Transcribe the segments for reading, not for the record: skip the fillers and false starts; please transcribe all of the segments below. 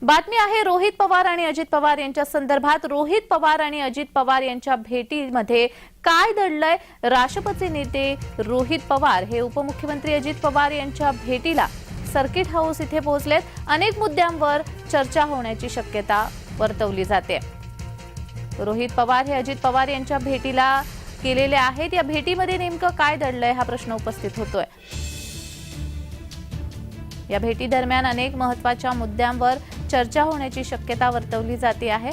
बातमी आहे रोहित पवार आणि अजित पवार यांच्या संदर्भात। रोहित पवार आणि अजित पवार यांच्या भेटीमध्ये काय दडलंय? राष्ट्रपती नेते रोहित पवार हे उपमुख्यमंत्री अजित पवार यांच्या भेटीला सर्किट हाऊस इथे पोहोचलेत। अनेक मुद्द्यांवर चर्चा होण्याची शक्यता वर्तवली जाते। रोहित पवार हे अजित पवार यांच्या भेटीला गेलेले आहेत। या भेटीमध्ये नेमकं काय दडलंय हा प्रश्न उपस्थित होतोय। या भेटी दरम्यान अनेक महत्त्वाच्या मुद्द्यांवर चर्चा होण्याची शक्यता वर्तवली जाते आहे।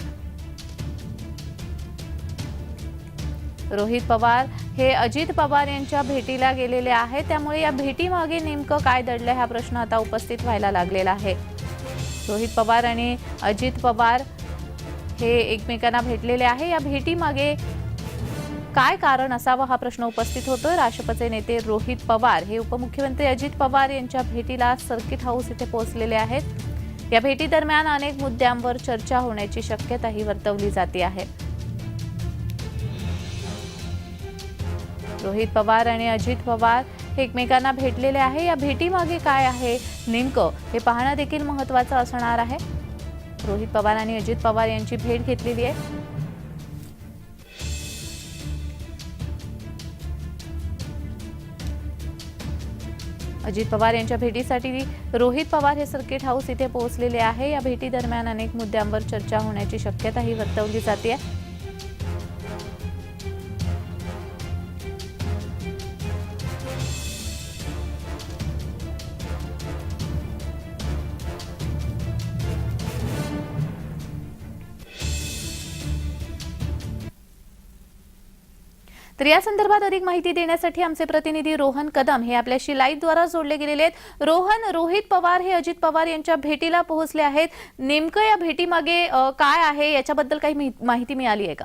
रोहित पवार हे अजित पवार यांच्या भेटीला गेलेले आहेत, त्यामुळे या भेटीमागे नेमकं काय दडलंय हा प्रश्न आता उपस्थित व्हायला लागलेला आहे। रोहित पवार आणि अजित पवार हे एकमेकांना भेटलेले आहे। या भेटीमागे काय कारण असावं हा प्रश्न उपस्थित होतोय। राष्ट्रपती नेते रोहित पवार हे उपमुख्यमंत्री अजित पवार यांच्या भेटीला सर्किट हाऊस इथे पोहोचलेले आहेत। या भेटी दरम्यान अनेक मुद्द्यांवर चर्चा होण्याची शक्यताही वर्तवली जाते आहे। रोहित पवार आणि अजित पवार हे एकमेकांना भेटलेले आहे। या भेटीमागे काय आहे नेमकं हे पाहणं देखील महत्त्वाचं असणार आहे। रोहित पवार आणि अजित पवार यांची भेट घेतलेली आहे। अजित पवार यांच्या भेटीसाठी रोहित पवार हे सर्किट हाऊस इथे पोहोचलेले आहे। या भेटी दरम्यान अनेक मुद्द्यांवर चर्चा होण्याची शक्यताही वर्तवली जाते। तर या संदर्भात अधिक माहिती देण्यासाठी आमचे प्रतिनिधी रोहन कदम हे आपल्याशी लाईव्ह द्वारा जोडले गेलेले आहेत। रोहन, रोहित पवार हे अजित पवार यांच्या भेटीला पोहोचले आहेत। नेमकं या भेटीमागे काय आहे याच्याबद्दल काही माहिती मिळाली आहे का?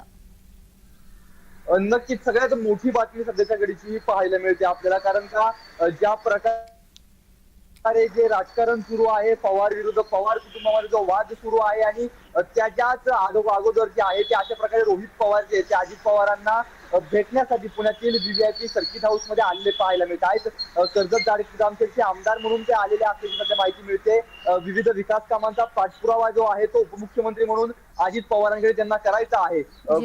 नक्कीच सगळ्यात मोठी बातमी सध्याच्या घडीची पाहायला मिळते आपल्याला, कारण का ज्या प्रकारे जे राजकारण सुरू आहे, पवार विरुद्ध पवार कुटुंबामध्ये जो वाद सुरू आहे आणि त्याच्याच अगोदर जे आहे ते अशा प्रकारे रोहित पवार जे ते अजित पवारांना भेटण्यासाठी पुण्यातील व्हीव्हीआयपी सर्किट हाऊस मध्ये आलेले पाहायला मिळत आहेत। कर्जत जामखेडचे आमदार म्हणून ते आलेले असल्याची सध्या माहिती मिळते। विविध विकास कामांचा पाठपुरावा जो आहे तो उपमुख्यमंत्री म्हणून अजित पवारांकडे त्यांना करायचा आहे।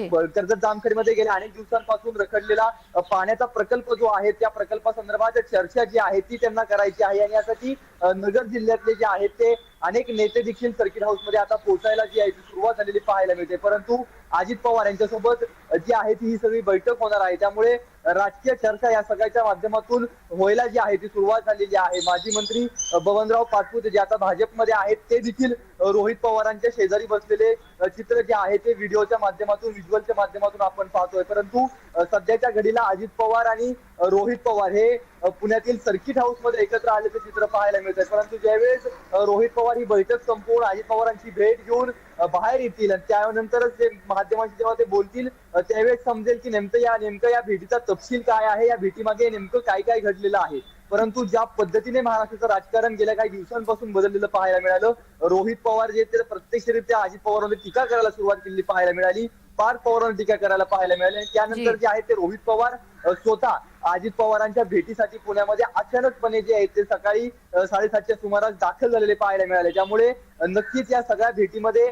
कर्जत जामखेडमध्ये गेल्या अनेक दिवसांपासून रखडलेला पाण्याचा प्रकल्प जो आहे त्या प्रकल्पासंदर्भात चर्चा जी आहे ती त्यांना करायची आहे आणि यासाठी नगर जिल्ह्यातले जे आहेत ते अनेक नेते देखील सर्किट हाऊस मध्ये आता पोहोचायला जी आहे ती सुरुवात झालेली पाहायला मिळते। परंतु अजित पवार यांच्यासोबत जी आहे ती ही सगळी बैठक होणार आहे, त्यामुळे राजकीय चर्चा या सगळ्याच्या माध्यमातून व्हायला जी आहे ती सुरुवात झालेली आहे। माजी मंत्री बबनराव पाचपुते जे आता भाजपमध्ये आहेत ते देखील रोहित पवारांच्या शेजारी बसलेले चित्र जे आहे ते व्हिडिओच्या माध्यमातून व्हिज्युअलच्या माध्यमातून आपण पाहतोय। परंतु सध्याच्या घडीला अजित पवार आणि रोहित पवार हे पुण्यातील सर्किट हाऊस मध्ये एकत्र आल्याचे चित्र पाहायला मिळत आहे। परंतु ज्यावेळेस रोहित पवार ही बैठक संपवून अजित पवारांची भेट घेऊन बाहेर येतील आणि त्यानंतरच ते माध्यमांशी जेव्हा ते बोलतील त्यावेळेस समजेल की नेमकं या भेटीचा तपशील काय आहे, या भेटीमागे नेमकं काय काय घडलेलं आहे। परंतु ज्या पद्धतीने महाराष्ट्राचं राजकारण गेल्या काही दिवसांपासून बदललेलं पाहायला मिळालं, रोहित पवार जे ते प्रत्यक्षरित्या अजित पवारांवर टीका करायला सुरुवात केलेली पाहायला मिळाली, पार्थ पवारांवर टीका करायला पाहायला मिळाली आणि त्यानंतर जे आहे ते रोहित पवार स्वतः अजित पवारांच्या भेटीसाठी पुण्यामध्ये अचानकपणे जे आहे ते सकाळी 7:30च्या सुमारास दाखल झालेले पाहायला मिळाले। त्यामुळे नक्कीच या सगळ्या भेटीमध्ये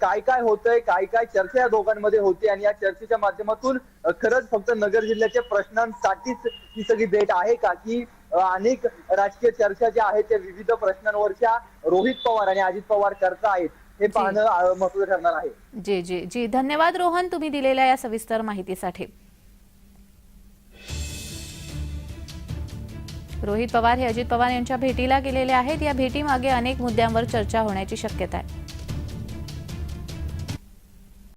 काय काय होतंय, काय काय चर्चा या दोघांमध्ये होते आणि या चर्चेच्या माध्यमातून खरंच फक्त नगर जिल्ह्याच्या प्रश्नांसाठीच ही सगळी भेट आहे का, की अनेक राजकीय चर्चा ज्या आहेत त्या विविध प्रश्नांवरच्या रोहित पवार आणि अजित पवार करता आहेत हे पाहणं महत्त्वाचं ठरणार आहे। जी जी जी धन्यवाद रोहन, तुम्ही दिलेल्या या सविस्तर माहितीसाठी। रोहित पवार हे अजित पवार यांच्या भेटीला गेलेले आहेत। या भेटीमागे अनेक मुद्द्यांवर चर्चा होण्याची शक्यता आहे।